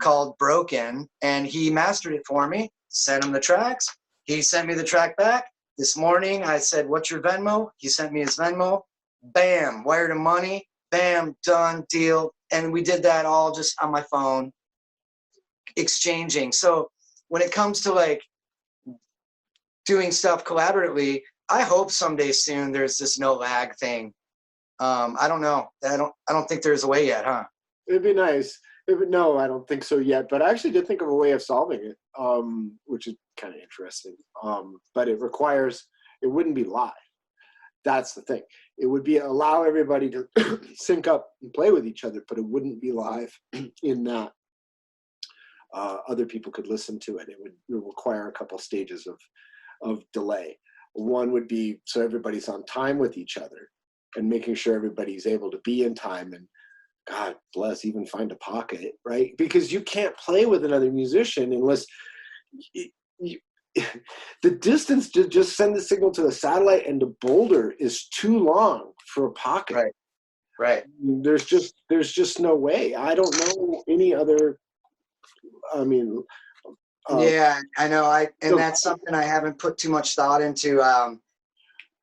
called Broken. And he mastered it for me, sent him the tracks. He sent me the track back. This morning, I said, what's your Venmo? He sent me his Venmo. Bam, wired him money. Bam, done, deal. And we did that all just on my phone, exchanging. So when it comes to like doing stuff collaboratively, I hope someday soon there's this no lag thing. I don't know. I don't think there's a way yet, huh? It'd be nice. No, I don't think so yet. But I actually did think of a way of solving it, which is kind of interesting. But it wouldn't be live. That's the thing. It would be allow everybody to sync up and play with each other, but it wouldn't be live in that other people could listen to it. It would require a couple stages of delay. One would be so everybody's on time with each other and making sure everybody's able to be in time and, God bless, even find a pocket, right? Because you can't play with another musician unless the distance to just send the signal to the satellite and to Boulder is too long for a pocket. Right. There's just no way. I don't know any other. I mean. Yeah, I know. That's something I haven't put too much thought into.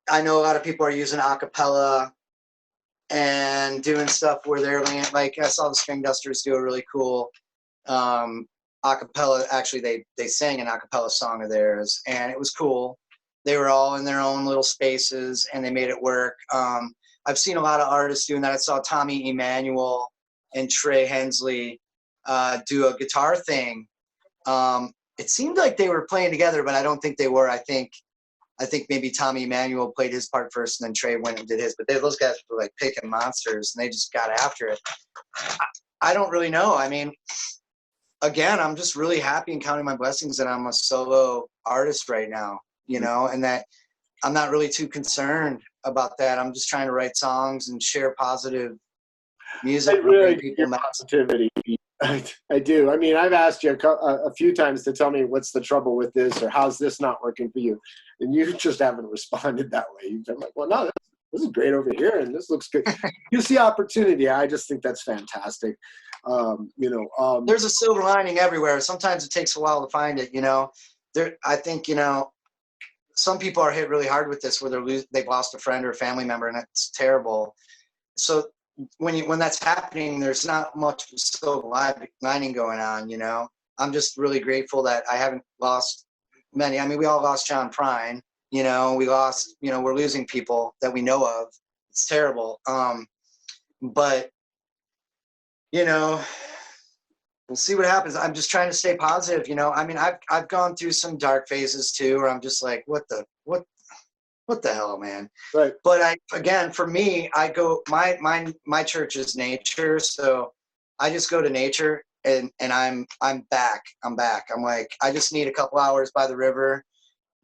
I know a lot of people are using acapella and doing stuff where they're like, I saw the String Dusters do a really cool acapella. Actually, they sang an acapella song of theirs, and it was cool. They were all in their own little spaces, and they made it work. I've seen a lot of artists doing that. I saw Tommy Emmanuel and Trey Hensley do a guitar thing. It seemed like they were playing together, but I don't think they were. I think maybe Tommy Emmanuel played his part first, and then Trey went and did his. But those guys were like picking monsters, and they just got after it. I don't really know. I mean, again, I'm just really happy and counting my blessings that I'm a solo artist right now, and that I'm not really too concerned about that. I'm just trying to write songs and share positive music. I really people positivity. I do. I mean, I've asked you a few times to tell me what's the trouble with this or how's this not working for you, and you just haven't responded that way. You've been like, well, no, this is great over here, and this looks good. You see opportunity. I just think that's fantastic. There's a silver lining everywhere. Sometimes it takes a while to find it. I think some people are hit really hard with this, where they've lost a friend or a family member, and it's terrible. So when that's happening, there's not much silver lining going on. I'm just really grateful that I haven't lost many. I mean, we all lost John Prine. We lost. We're losing people that we know of. It's terrible. But you know, we'll see what happens. I'm just trying to stay positive. You know, I mean, I've gone through some dark phases too, where I'm just like, what the hell, man? Right. But again, for me, I go, my church is nature. So I just go to nature and I'm back. I'm like, I just need a couple hours by the river,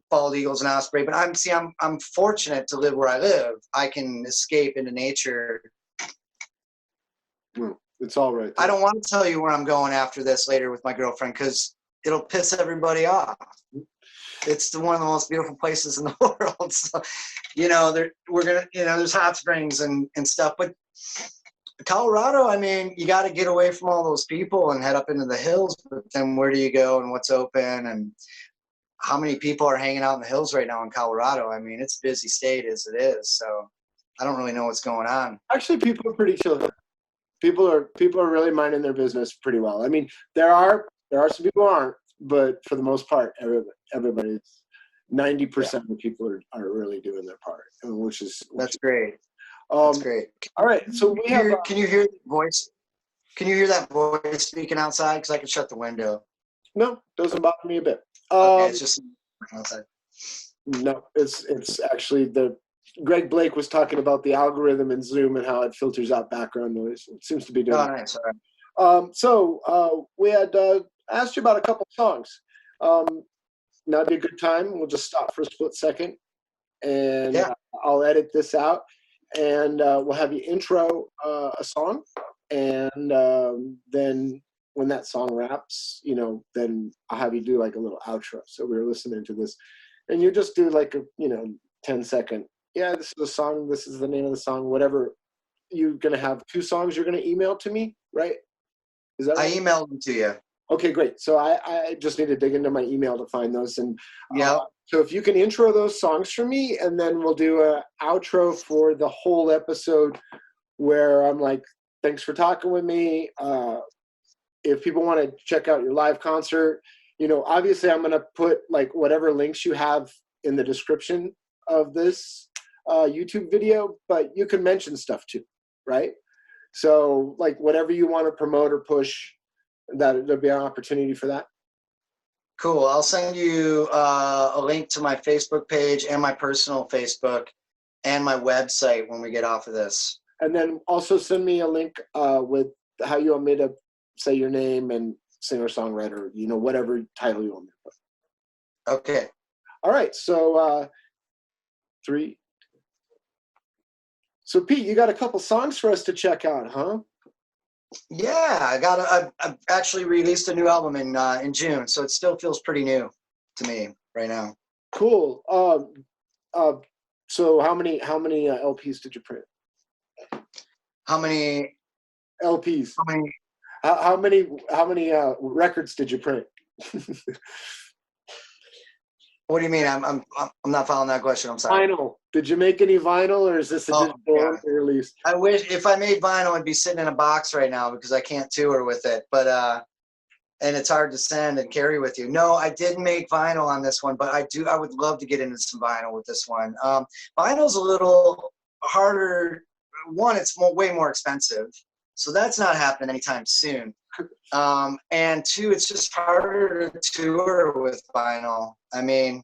bald eagles and osprey. But I'm fortunate to live where I live. I can escape into nature. It's all right. I don't want to tell you where I'm going after this later with my girlfriend, because it'll piss everybody off. It's one of the most beautiful places in the world. So, you know, we're going to, you know, there's hot springs and stuff, but Colorado, I mean, you got to get away from all those people and head up into the hills, but then where do you go and what's open and how many people are hanging out in the hills right now in Colorado? I mean, it's a busy state as it is. So I don't really know what's going on. Actually, people are pretty chill. People are really minding their business pretty well. I mean, there are some people who aren't, but for the most part, everybody's 90% of the people are really doing their part, That's great. That's great. All right, so can you hear the voice? Can you hear that voice speaking outside? Because I can shut the window. No, doesn't bother me a bit. Okay, it's just outside. No, it's actually Greg Blake was talking about the algorithm in Zoom and how it filters out background noise. It seems to be doing. Oh, nice. All right. So we had asked you about a couple songs. Now would be a good time. We'll just stop for a split second, and I'll edit this out, and we'll have you intro a song, and then when that song wraps, you know, then I'll have you do like a little outro. So we were listening to this, and you just do like a 10-second. Yeah, this is a song. This is the name of the song. Whatever. You're gonna have 2 songs. You're gonna email to me, right? Is that right? I emailed them to you. Okay, great. So I just need to dig into my email to find those. And yeah. So if you can intro those songs for me, and then we'll do a outro for the whole episode where I'm like, thanks for talking with me. If people want to check out your live concert, you know, obviously I'm going to put like whatever links you have in the description of this YouTube video, but you can mention stuff too, right? So like whatever you want to promote or push, that there'll be an opportunity for that. Cool. I'll send you a link to my Facebook page and my personal Facebook and my website when we get off of this. And then also send me a link with how you want me to say your name and singer-songwriter, you know, whatever title you want me to put. Okay. All right. So 3. So Pete, you got a couple songs for us to check out, huh? Yeah, I've actually released a new album in June, so it still feels pretty new to me right now. Cool. So how many LPs did you print? How many LPs? How many? How many records did you print? What do you mean? I'm not following that question. I'm sorry. Vinyl. Did you make any vinyl, or is this a digital release? I wish if I made vinyl, it'd be sitting in a box right now because I can't tour with it. But and it's hard to send and carry with you. No, I didn't make vinyl on this one, but I would love to get into some vinyl with this one. Vinyl's a little harder. One, it's way more expensive, so that's not happening anytime soon. And 2, it's just harder to tour with vinyl. I mean,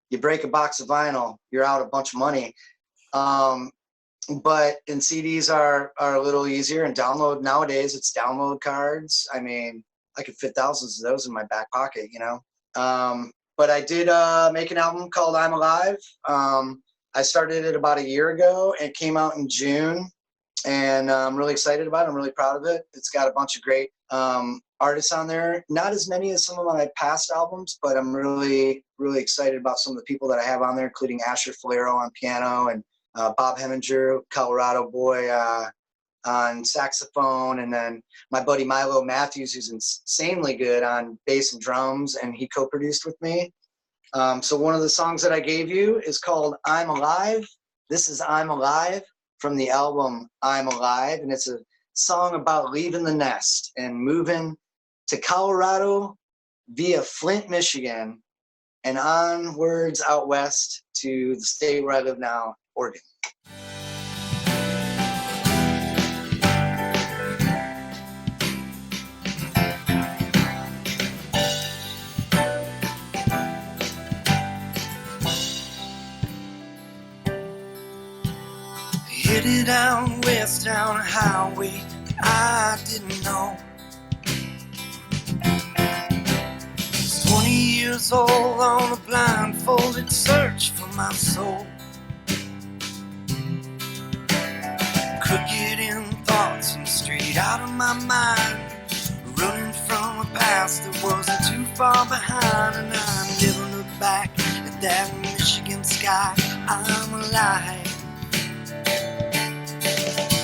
you break a box of vinyl, you're out a bunch of money. But CDs are a little easier, and download nowadays it's download cards. I mean, I could fit thousands of those in my back pocket, you know. But I did make an album called I'm Alive. I started it about a year ago. It came out in June, and I'm really excited about it. I'm really proud of it. It's got a bunch of great artists on there. Not as many as some of my past albums, but I'm really, really excited about some of the people that I have on there, including Asher Falero on piano and Bob Heminger, Colorado boy, on saxophone, and then my buddy Milo Matthews, who's insanely good on bass and drums, and he co-produced with me. So one of the songs that I gave you is called I'm Alive. This is I'm Alive from the album I'm Alive, and it's a song about leaving the nest and moving to Colorado via Flint, Michigan, and onwards out west to the state where I live now, Oregon. Headed out west down a highway I didn't know. Was 20 years old on a blindfolded search for my soul. Crooked in thoughts and straight out of my mind, running from a past that wasn't too far behind. And I never look back at that Michigan sky. I'm alive.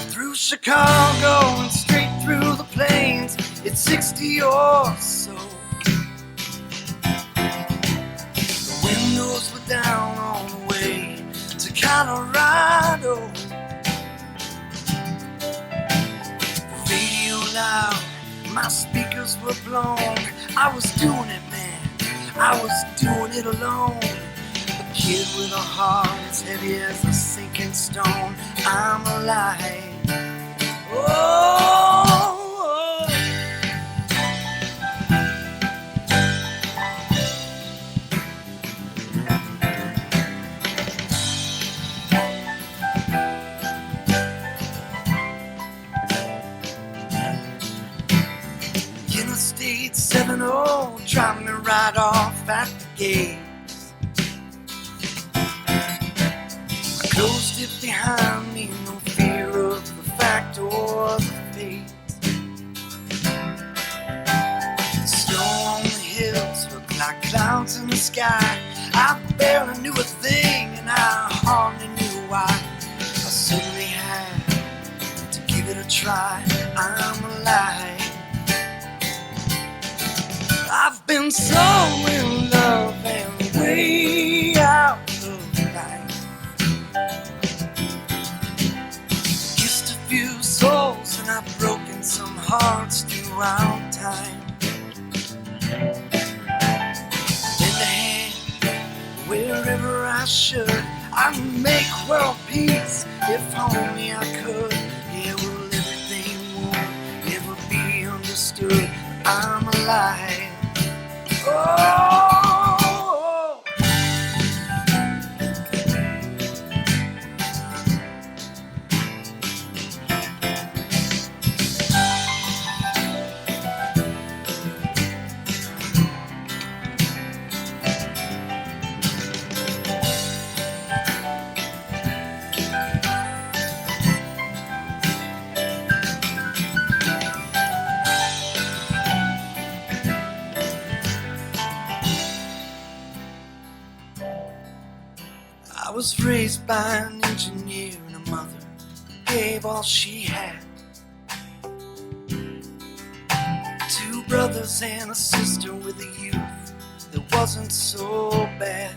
Through Chicago and straight through the plains, it's 60 or so. The windows were down on the way to Colorado. The radio loud, my speakers were blown. I was doing it, man, I was doing it alone. A kid with a heart as heavy as a sinking stone. I'm alive. Oh, Interstate 70 dropped me right off at the gate. I closed it behind me, no fear of the fact or the fate. The snow on the hills looked like clouds in the sky. I barely knew a thing, and I hardly knew why. I suddenly had to give it a try. I'm alive. I've been so in love and way out of life. Kissed a few souls and I've broken some hearts throughout time. Lend a hand wherever I should. I'd make world peace if only I could. Yeah, well, everything won't ever be understood. I'm alive. Oh, I was raised by an engineer and a mother gave all she had. 2 brothers and a sister with a youth that wasn't so bad.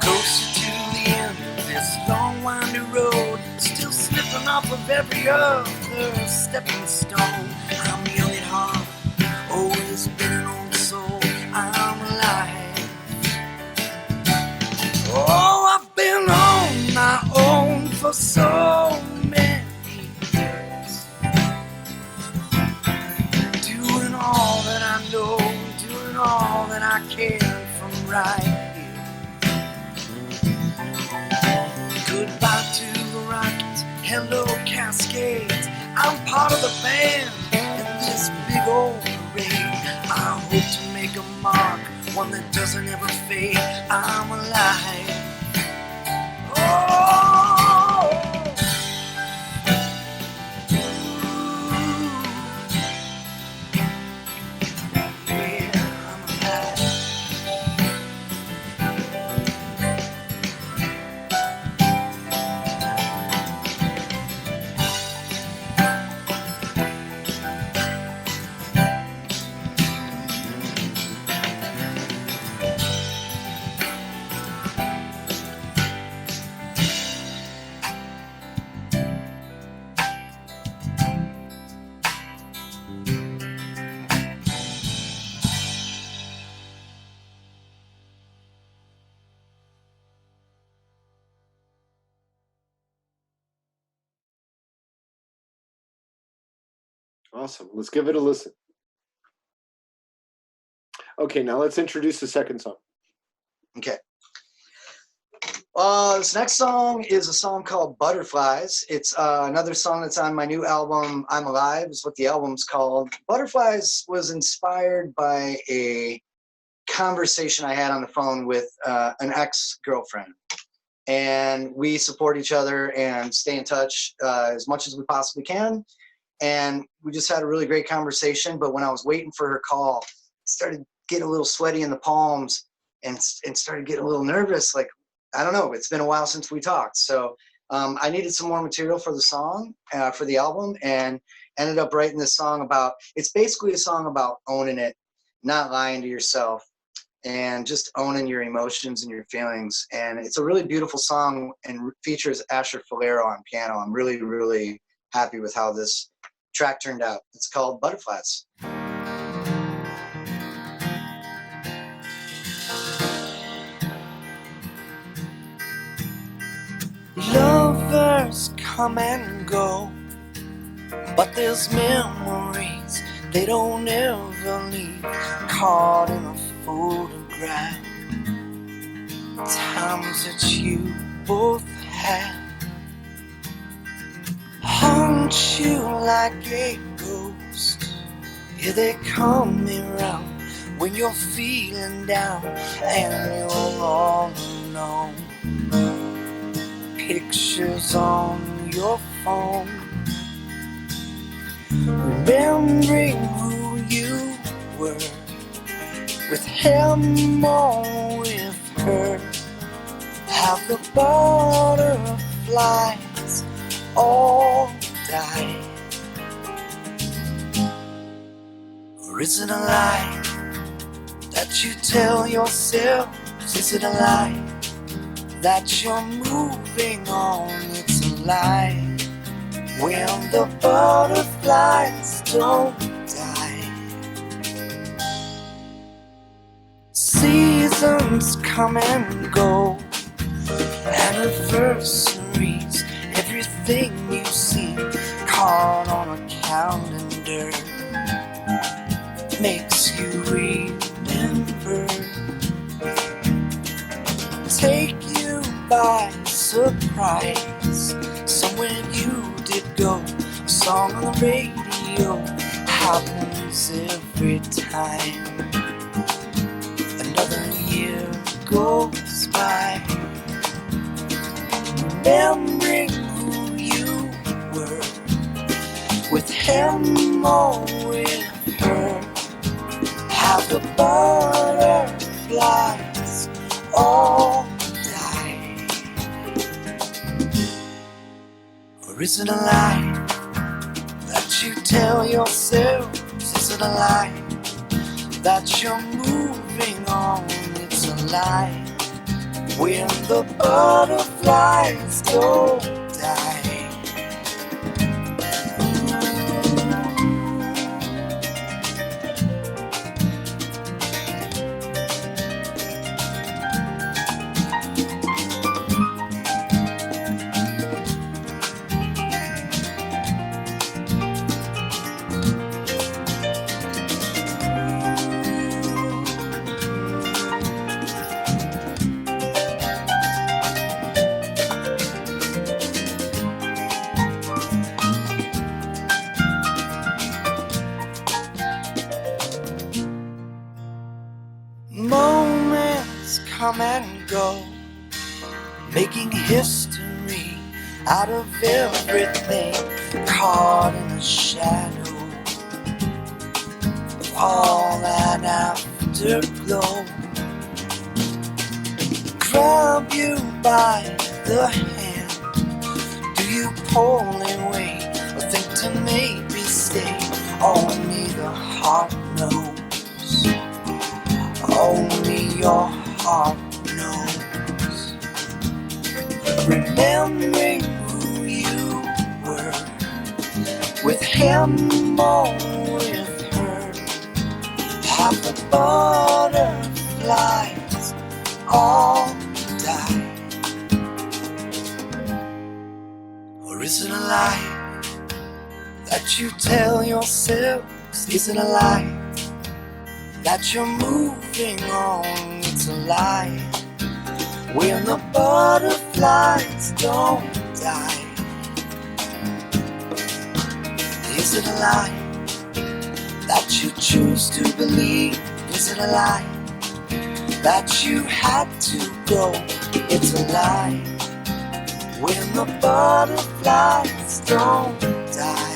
Closer to the end of this long winding road, still slipping off of every other stepping stone. I'm young at heart, always been an old soul. I'm alive. Oh, I've been on my own for so many years, doing all that I know, doing all that I can from right here. Goodbye to the Rockies, hello Cascades. I'm part of the band in this big old parade. I hope to make a mark, one that doesn't ever fade. I'm alive. Oh, yeah, I'm alive. Awesome. Let's give it a listen. Okay, now let's introduce the second song. Okay. This next song is a song called Butterflies. It's another song that's on my new album, I'm Alive, is what the album's called. Butterflies was inspired by a conversation I had on the phone with an ex-girlfriend. And we support each other and stay in touch as much as we possibly can. And we just had a really great conversation. But when I was waiting for her call, I started getting a little sweaty in the palms and started getting a little nervous. Like, I don't know, it's been a while since we talked. So I needed some more material for the song, for the album, and ended up writing this song about, it's basically a song about owning it, not lying to yourself, and just owning your emotions and your feelings. And it's a really beautiful song and features Asher Falero on piano. I'm really, really happy with how this track turned out. It's called Butterflies. Lovers come and go, but there's memories they don't ever leave, caught in a photograph. Times that you both had haunt you like a ghost. Yeah, they come around when you're feeling down and you're all alone. Pictures on your phone, remembering who you were, with him or with her. Have the butterflies all died? Or is it a lie that you tell yourself? Is it a lie that you're moving on? It's a lie when the butterflies don't die. Seasons come and go, anniversaries, everything you see caught on a calendar makes you remember. Take you by surprise, somewhere you did go. A song on the radio happens every time. Another year goes by, remembering who you were, with him or with her. Have the butterflies all died? Or is it a lie that you tell yourself? Is it a lie that you're moving on? It's a lie when the butterflies don't die. Moments come and go, making history out of everything, caught in the shadow of all that afterglow. Grab you by the hand, do you pull away or think to maybe stay? Only the heart knows. Only your heart knows. Remembering who you were, with him or with her. Have the butterflies all die? Or is it a lie that you tell yourself? Is it a lie that you're moving on? It's a lie when the butterflies don't die? Is it a lie that you choose to believe? Is it a lie that you had to go? It's a lie when the butterflies don't die.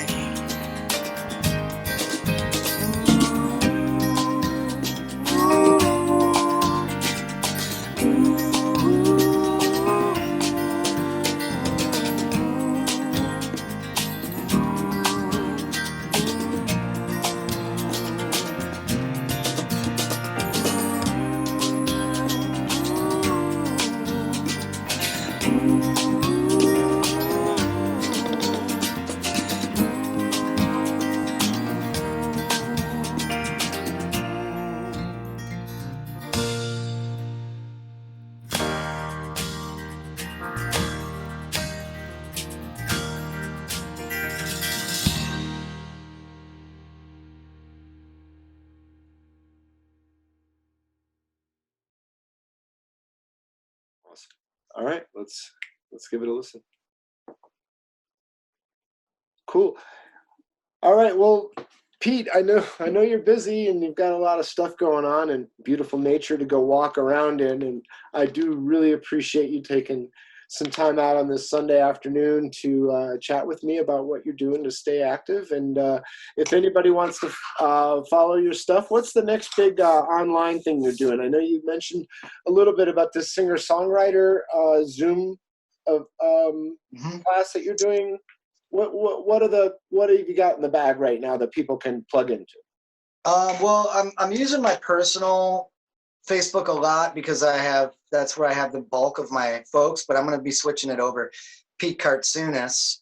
Awesome. All right, let's give it a listen. Cool. All right, well, Pete, I know you're busy and you've got a lot of stuff going on and beautiful nature to go walk around in, and I do really appreciate you taking some time out on this Sunday afternoon to chat with me about what you're doing to stay active. And if anybody wants to follow your stuff, what's the next big online thing you're doing? I know you mentioned a little bit about this singer-songwriter Zoom class that you're doing. What have you got in the bag right now that people can plug into? Well, I'm using my personal Facebook a lot because that's where I have the bulk of my folks, but I'm going to be switching it over. Pete Kartsounes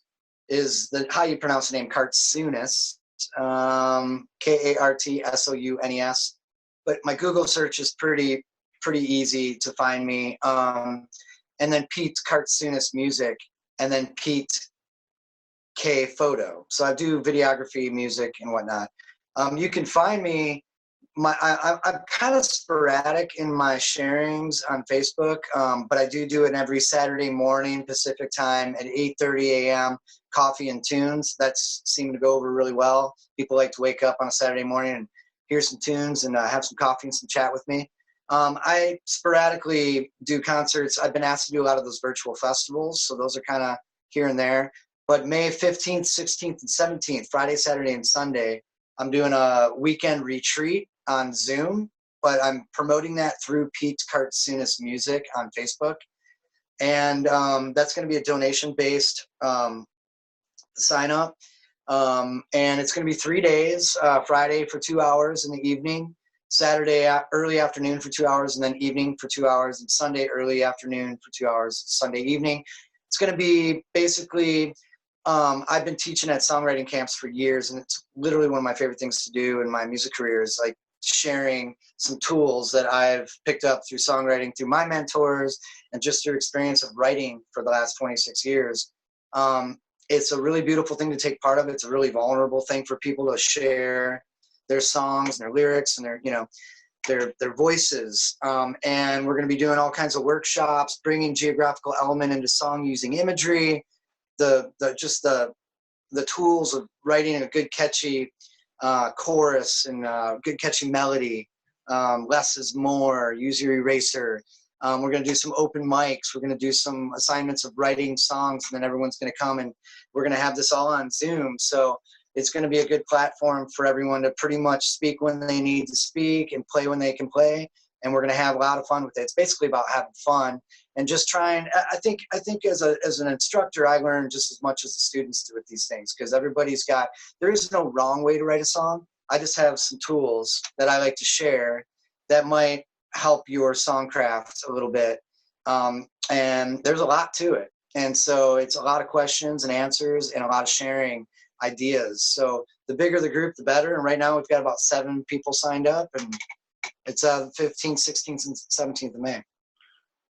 is how you pronounce the name, Kartsounes, Kartsounes. But my Google search is pretty easy to find me. And then Pete Kartsounes Music, and then Pete K Photo. So I do videography, music, and whatnot. You can find me. I'm kind of sporadic in my sharings on Facebook, but I do it every Saturday morning Pacific time at 8:30 a.m. Coffee and tunes. That's seemed to go over really well. People like to wake up on a Saturday morning and hear some tunes and have some coffee and some chat with me. I sporadically do concerts. I've been asked to do a lot of those virtual festivals, so those are kind of here and there. But May 15th, 16th, and 17th, Friday, Saturday, and Sunday, I'm doing a weekend retreat on Zoom, but I'm promoting that through Pete Kartsounes Music on Facebook. And that's going to be a donation-based sign up. And it's going to be 3 days, Friday for 2 hours in the evening, Saturday early afternoon for 2 hours, and then evening for 2 hours, and Sunday early afternoon for 2 hours, Sunday evening. It's going to be basically, I've been teaching at songwriting camps for years, and it's literally one of my favorite things to do in my music career is like sharing some tools that I've picked up through songwriting, through my mentors, and just through experience of writing for the last 26 years. It's a really beautiful thing to take part of. It's a really vulnerable thing for people to share their songs and their lyrics and their voices. And we're going to be doing all kinds of workshops, bringing geographical element into song using imagery, the tools of writing a good catchy chorus and good catchy melody. Less is more. Use your eraser. We're going to do some open mics. We're going to do some assignments of writing songs, and then everyone's going to come, and we're going to have this all on Zoom. So it's going to be a good platform for everyone to pretty much speak when they need to speak and play when they can play. And we're going to have a lot of fun with it. It's basically about having fun and just trying. I think as an instructor, I learn just as much as the students do with these things, because there is no wrong way to write a song. I just have some tools that I like to share that might help your songcraft a little bit. And there's a lot to it. And so it's a lot of questions and answers and a lot of sharing ideas. So the bigger the group, the better. And right now we've got about 7 people signed up, and it's 15th, 16th, and 17th of May.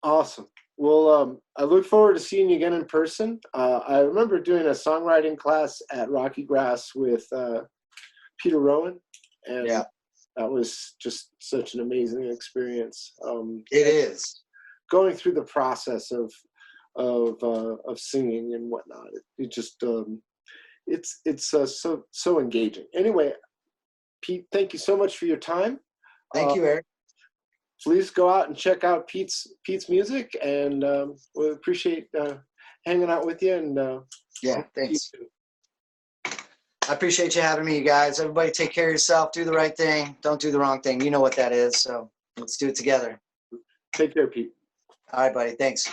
Awesome. Well, I look forward to seeing you again in person. I remember doing a songwriting class at Rocky Grass with Peter Rowan, and yeah, that was just such an amazing experience. It is. going through the process of singing and whatnot. It just it's so engaging. Anyway, Pete, thank you so much for your time. Thank you, Eric. Please go out and check out Pete's music, and we appreciate hanging out with you. And yeah, thanks. I appreciate you having me, you guys. Everybody take care of yourself. Do the right thing. Don't do the wrong thing. You know what that is. So let's do it together. Take care, Pete. All right, buddy. Thanks.